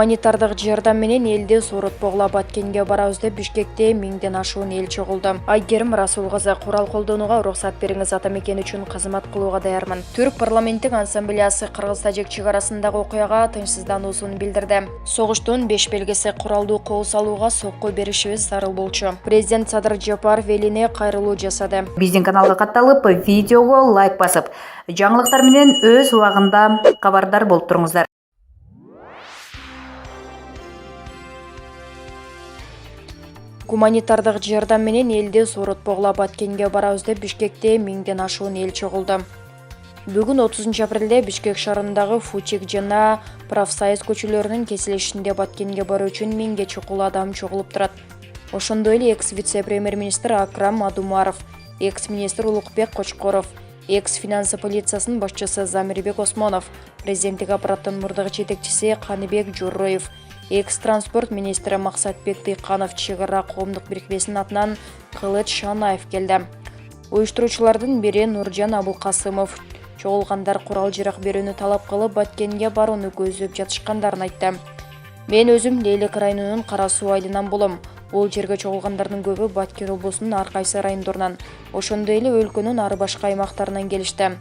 Гуманитардык жардам менен элди соротпогула Баткенге барабыз деп Бишкекте 1000ден ашуун эл чогулду. Айгерим Расул кызы, курал колдонууга уруксат бериңиз, атамекен үчүн кызмат кылууга даярмын. Түрк парламенттик ассамблеясы Кыргыз-Тажик чек арасындагы окуяга тынчсыздануусун билдирди. Согуштун 5 белгиси куралдуу кол салууга сокку беришибиз зарыл болчу. Президент Садыр Жапаров элине кайрылуу жасады. Биздин каналга катталып, видеого лайк басып, жаңылыктар менен өз убагында кабардар болуп туруңуздар. Гуманитардык жардам менен элди соротпогула Баткенге барабыз деп Бишкекте 1000ден ашуун эл чогулду. Бүгүн 30 апрелде Бишкек шаарындагы Фучик жана Профсоюз көчөлөрүнүн кесилишинде Баткенге баруу үчүн 1000ге чукул адам чогулуп турат. Ошондой эле экс-вице-премьер-министр Акрам Адумаров, экс-министр Улукбек Кочкоров, экс-финансы полициясынын башчысы Замирбек Осмонов, президенттик аппараттын мурдагы жетекчиси Каныбек Жорроев, экс-транспорт министри Максатбек Тыйканов, чек ара коомдук бирикмесинин атынан Кылыч Шанаев келди. Уюштуруучулардын бири Нуржан Абылкасымов чогулгандар курал жарак берүүнү талап кылып Баткенге барууну көздөп жатышкандарын айтты. Мен өзүм Лейлек районунун Кара Суу айылынан болом. Бул жерге чогулгандардын көбү Баткен облусунун ар кайсы райондорунан, ошондой эле өлкөнүн ар башка аймактарынан келишти.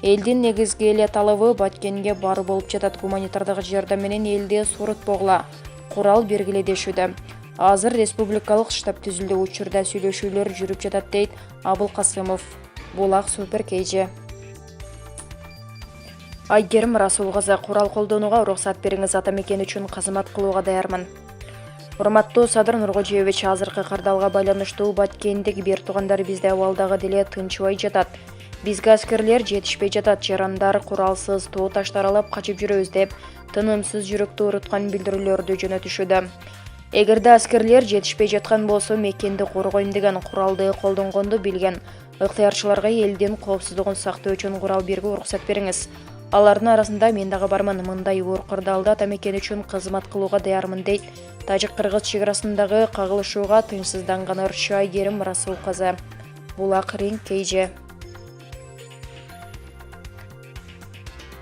Элдин негизги эле талабы Баткенге баруу болуп жатат. Гуманитардык жардам менен элди соротпогула, курал бергиле дешүүдө. Азыр республикалык штаб түзүлдү, учурда сүйлөшүүлөр жүрүп жатат, дейт Абылкасымов. Булак Супер KG. Айгерим Расул кызы, курал колдонууга уруксат бериңиз, атамекен үчүн кызмат кылууга даярмын. Урматтуу Садыр Нуркожоевич, азыркы кардалга байланыштуу Баткендеги бир туугандар бизде абалдагы деле тынчыбай жатат. Бизге аскерлер жетишпей жатат, жарандар куралсыз тоо таштар алып качып жүрөбүз деп тынымсыз жүрөктү ооруткан билдирүүлөрдү жөнөтүшүүдө. Эгерде аскерлер жетишпей жаткан болсо, мекенди коргойм деген куралды колдонгонду билген ыктыярчыларга элдин коопсуздугун сактоо үчүн курал бергенге уруксат бериңиз. Алардын арасында мен дагы бармын. Мындай оор кырдаалда атамекен үчүн кызмат кылууга даярмын, дейт Тажик-Кыргыз чек арасындагы кагылышууга тынчсызданган ырчы Айгерим Расул кызы. Булак KG.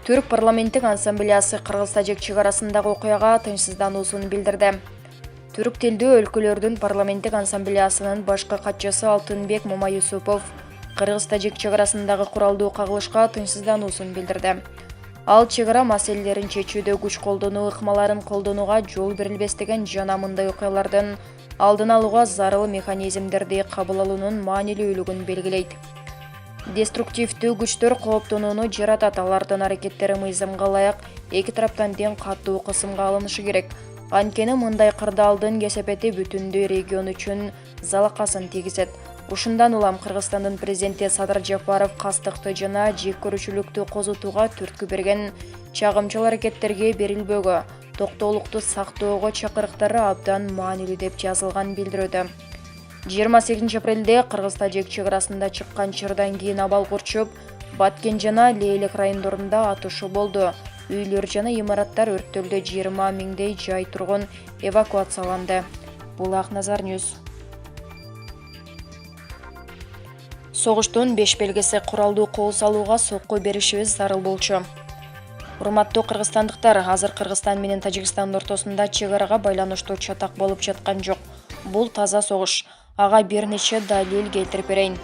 Түрк парламенттик ассамблеясы Кыргыз-Тажик чек арасындагы окуяга тынчсыздануусун билдирди. Түрк тилдүү өлкөлөрдүн парламенттик ассамблеясынын башкы катчысы Алтынбек Мамаюсупов Кыргыз-Тажик чек арасындагы куралдуу кагылышка тынчсыздануусун билдирди. Ал чек ара маселелерин чечүүдө күч колдонуу ыкмаларын колдонууга жол берилбестигин жана мындай окуялардын алдын алууга зарыл механизмдерди кабыл алуунун маанилүүлүгүн белгилейт. Деструктивдүү күчтөр кооптонууну жаратат, алардын аракеттери мыйзамга ылайык эки тараптан тең катуу кысымга алынышы керек. Анткени мындай кырдаалдын кесепети бүтүндөй регион үчүн залакасын тийгизет. Ушундан улам Кыргызстандын президенти Садыр Жапаров кастыкты жана жек көрүүчүлүктү козутууга түрткү берген чагымчыл аракеттерге берилбөөгө, токтоолукту сактоого чакырыктары абдан маанилүү деп жазылган билдирүүдө. 28 апрелде Кыргыз-Тажик чек арасында чыккан чырдан кийин абал курчуп, Баткен жана Лейлек райондорунда атышуу болду. Үйлөр жана имараттар өрттөлдү, 20 миңдей жай тургун эвакуацияланды. Булак Назар Ньюс. Согуштун 5 белгиси куралдуу кол салууга сокку беришибиз зарыл болчу. Урматтуу кыргызстандыктар, азыр Кыргызстан менен Тажикстандын ортосунда чек арага байланыштуу чатак болуп жаткан жок. Бул таза согуш. Ага бир нече далил келтирип берейин.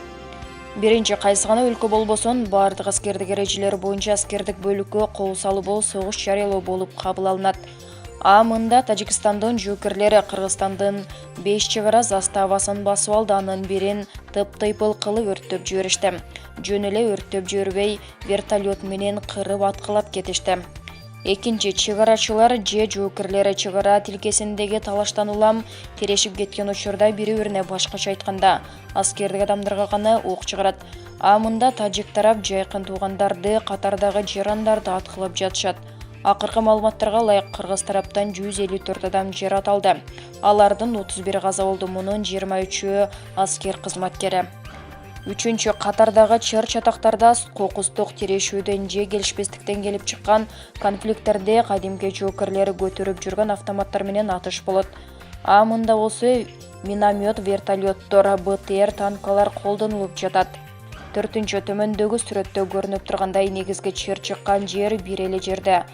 Биринчи, кайсы гана өлкө болбосун, бардык аскердик эрежелер боюнча аскердик бөлүккө кол салуу бул согуш жарыялоо болуп кабыл алынат. Мында Тажикстандын жоокерлери Кыргызстандын 5 чек ара заставасын басып алды, анын бирин тып-тыйпыл кылып өрттөп жиберишти. Жөн эле өрттөп жибербей, вертолет менен кырып аткылап кетишти. Экинчи, чек арачылар же жоокерлери чек ара тилкесиндеги талаштан улам терешип кеткен учурда бири-бирине башкача айтканда аскердик адамдарга гана ок чыгарат. Мында тажик тарап жайкын туугандарды, катардагы жарандарды аткылап жатышат. Акыркы маалыматтарга ылайык Кыргыз тараптан 154 адам жараталды. Алардын 31 каза болду, мунун 23-ü аскер кызматкери. Үчүнчү, катардагы чыр-чатактарда кокустук тирешүүдөн же келишпестиктен келип чыккан конфликттерде кадимки жоокерлери көтөрүп жүргөн автоматтар менен атыш болот. Мында болсо миномет, вертолеттор, БТР, танкалар колдонулуп жатат. 4-чү төмөндөгү сүрөттө көрүнүп тургандай негизги чыр чыккан жер бир эле жерде.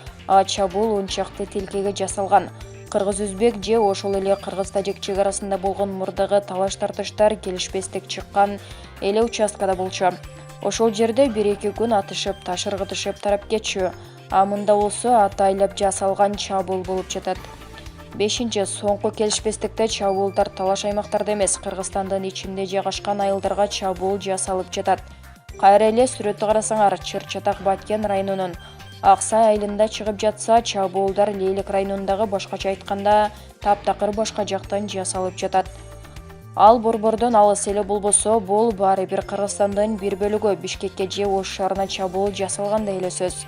Чабуул 10 чакты тилкеге жасалган. Кыргыз-өзбек же ошол эле кыргыз-тажик чек арасында болгон мурдагы талаш-тартыштар келишпестик чыккан эле участкада болчу. Ошол жерде 1-2 күн атышып, таш ыргытышып тарап кетчү. Мында болсо атайлап жасалган чабуул болуп жатат. 5-чи соңку келишпестикте чабуулдар талаш аймактарда эмес, Кыргызстандын ичинде жайгашкан айылдарга чабуул жасалып жатат. Кайра эле сүрөттү карасаңар, Чыр-Чатак Баткен районунун Аксай айылында чыгып жатса, чабуулдар Лейлик районундагы, башкача айтканда, таптакыр башка жактан жасалып жатат. Ал борбордон алыс эле болбосо, бул баары бир Кыргызстандын бир бөлүгү. Бишкекке же Ош шаарына чабуул жасалгандай эле сөз.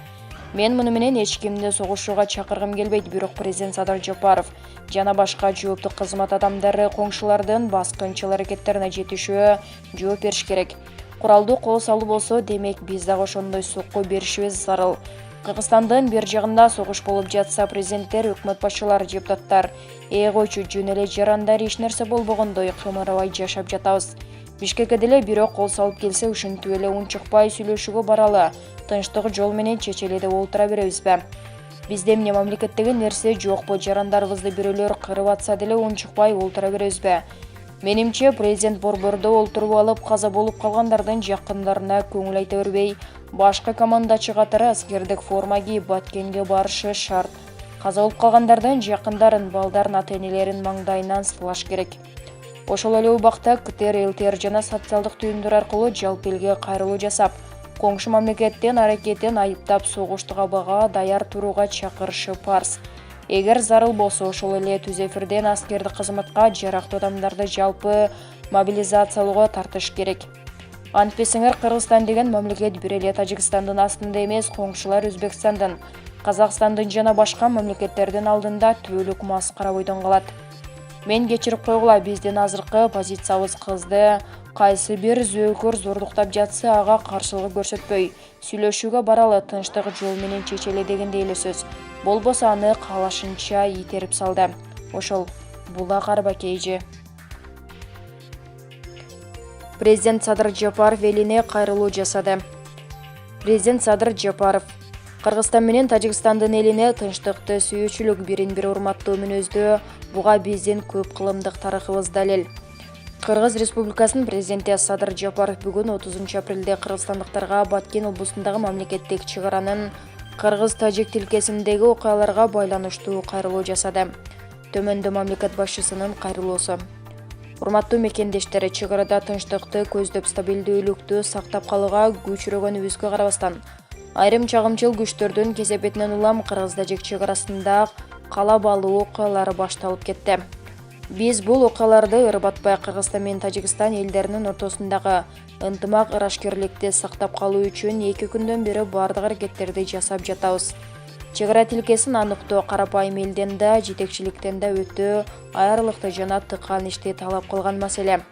Мен муну менен эч кимди согушууга чакыргым келбейт, бирок президент Садыр Жапаров жана башка жооптуу кызмат адамдары коңшулардын баскынчыл аракеттерине жетишүү жооп бериш керек. Куралдуу кол салуу болсо, демек биз дагы ошондой сокку беришибиз зарыл. Кыргызстандын бир жагында согуш болуп жатса, президенттер, өкмөт башчылары, депутаттар койчу жөн эле жарандар эч нерсе болбогондой кымырабай жашап жатабыз. Бишкекке деле бирок кол салып келсе, ушинтип эле унчукпай сүйлөшүүгө баралы, тынчтык жол менен чечели деп олтура беребизби? Бизде эмне мамлекеттеги нерсе жокпу? Жарандарыбызды бирөөлөр кырып атса деле унчукпай олтура беребизби? Менимче, президент борбордо олтуруп алып каза болуп калгандардын жакындарына көңүл айта бербей, башка командачы катары аскердик форма кийип Баткенге барышы шарт. Каза болуп калгандардын жакындарын, балдарын, ата-энелерин маңдайынан сылаш керек. Ошол эле убакта КТР, ЛТР жана социалдык түйүндөр аркылуу жалпы элге кайрылуу жасап, коңшу мамлекеттин аракетин айыптап, согушту кабага даяр турууга чакырышы парз. Эгер зарыл болсо, ошол эле түз эфирден аскердик кызматка жарактуу адамдарды жалпы мобилизациялоого тартыш керек. Антпесиңер, Кыргызстан деген мамлекет бир эле Тажикстандын астында эмес, коңшулар Өзбекстандын, Казакстандын жана башка мамлекеттердин алдында түбөлүк маскара бойдон калат. Мен кечирип койгула, биздин азыркы позициябыз кызды кайсы бир зөөлкөр зордуктап жатса, ага каршылык көрсөтпөй, сүйлөшүүгө баралы, тынчтык жол менен чечели дегендей эле сөз. Болбосо аны каалашынча итерип салды. Ошол Булак Арбакейжи. Президент Садыр Жапаров элине кайрылуу жасады. Президент Садыр Жапаров Кыргызстан менен Тажикстандын элине тынчтыкты, сүйүүчүлүк, бирин-бири урматтоо мүнөздүү, буга биздин көп кылымдык тарыхыбыз далил. Кыргыз Республикасынын президенти Садыр Жапаров бүгүн 30 апрелде кыргызстандыктарга Баткен облусундагы мамлекеттик чек аранын кыргыз-тажик тилкесиндеги окуяларга байланыштуу кайрылуу жасады. Төмөндө мамлекет башчысынын кайрылуусу. Урматтуу мекендештер, чек арада тынчтыкты көздөп стабилдүүлүктү сактап калууга күчүрөгөнүбүзгө карабастан, айрым чагымчыл күчтөрдүн кесепетинен улам кыргыз-тажик чек арасында калабалуу окуялар башталып кетти. Биз бул окуяларды ырбатпай Кыргызстан менен Тажикстан элдеринин ортосундагы ынтымак, ырашкерликти сактап калуу үчүн 2 күндөн бери бардык аракеттерди жасап жатабыз. Чек ара тилкесин аныктоо карапайым элден да, жетекчиликтен да өтө айрылыкты жана тыкан ишти талап кылган маселе.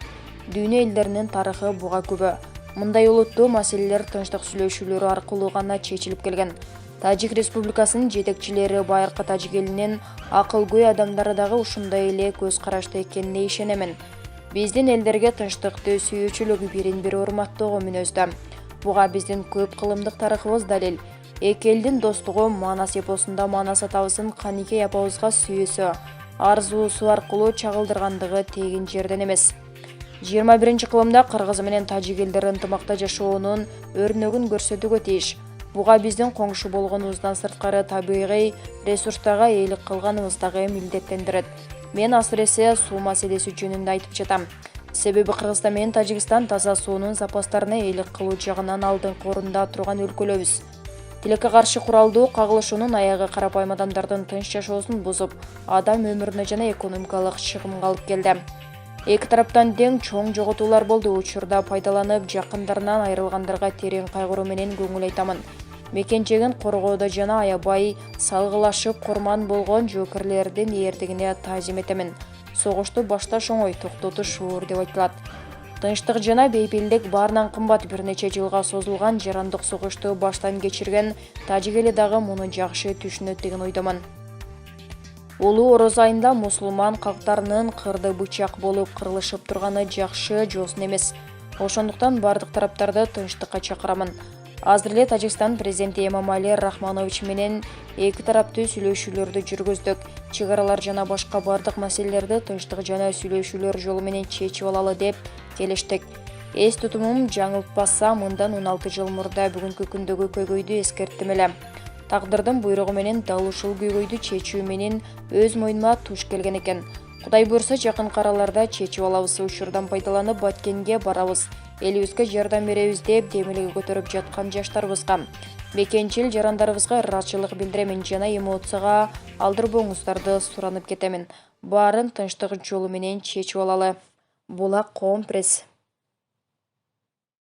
Дүйнө элдеринин тарыхы буга күбө. Мындай олуттуу маселелер тынчтык сүйлөшүүлөрү аркылуу гана чечилип келген. Тажик Республикасынын жетекчилери, байыркы тажик элинин акылгөй адамдары дагы ушундай эле көз карашта экенине ишенемин. Биздин элдерге тынчтыкты, сүйүүчүлүк, бирин-бири урматтоого мүнөздүү. Буга биздин көп кылымдык тарыхыбыз далил. Эки элдин достугу Манас эпосунда Манас атабыздын Каникей апабызга сүйүүсү, арзуусу аркылуу чагылдыргандыгы тегин жерден эмес. 21-кылымда Кыргыз менен тажик элдери ынтымакта жашоонун өрнөгүн көрсөтүүгө тийиш. Буга биздин коңшу болгонубуздан сырткары табигый ресурстарга ээлик кылганыбыз дагы милдеттендирет. Мен асыресе суу маселеси жөнүндө айтып жатам. Себеби Кыргызстан менен Тажикстан таза суунун запастарына ээлик кылуу жагынан алдыңкы орунда турган өлкөлөрбүз. Тилекке каршы куралдуу кагылышуунун аягы карапайым адамдардын тынч жашоосун бузуп, адам өмүрүнө жана экономикалык чыгымга алып келди. Эки тараптан тең чоң жоготуулар болду. Учурда пайдаланып, жакындарынан айрылгандарга терең кайгыруу менен көңүл айтамын. Мекенчегин коргоодо жана аябай салгылашып курман болгон жоокерлердин эрдигине таазим этемин. Согушту башташ оңой, токтотуш оор деп айтылат. Тынчтык жана бейпилдик баарынан кымбат. Бир нече жылга созулган жарандык согушту баштан кечирген тажик эли дагы муну жакшы түшүнөт деген ойдомун. Улуу Ороз айында мусулман калктарынын кырды бычак болуп кырылышып турганы жакшы жоосун эмес. Ошондуктан бардык тараптарды тынчтыкка чакырамын. Азыр эле Тажикстан президенти Эмомали Рахманович менен эки тараптуу сүйлөшүүлөрдү жүргүздүк. Чек аралар жана башка бардык маселелерди тынчтык жана сүйлөшүүлөр жолу менен чечип алалы деп келиштик. Эс тутумум жаңылтпаса, мындан 16 жыл мурда бүгүнкү күндөгү көйгөйдү эскерттим эле. Тагдырдын буйругу менен дал ушул көйгөйдү чечүү менен өз моюнума туш келген экен. Кудай буйрса, жакын араларда чечип алабыз. Учурдан пайдаланып Баткенге барабыз. Элибизге жардам беребиз деп демилге көтөрүп жаткан жаштарыбызга, бекенчил жарандарыбызга ыраазычылык билдиремин жана эмоцияга алдырбооңуздарды суранып кетемин. Баарын тынчтык жолу менен чечип алалы. Булак Коом пресс.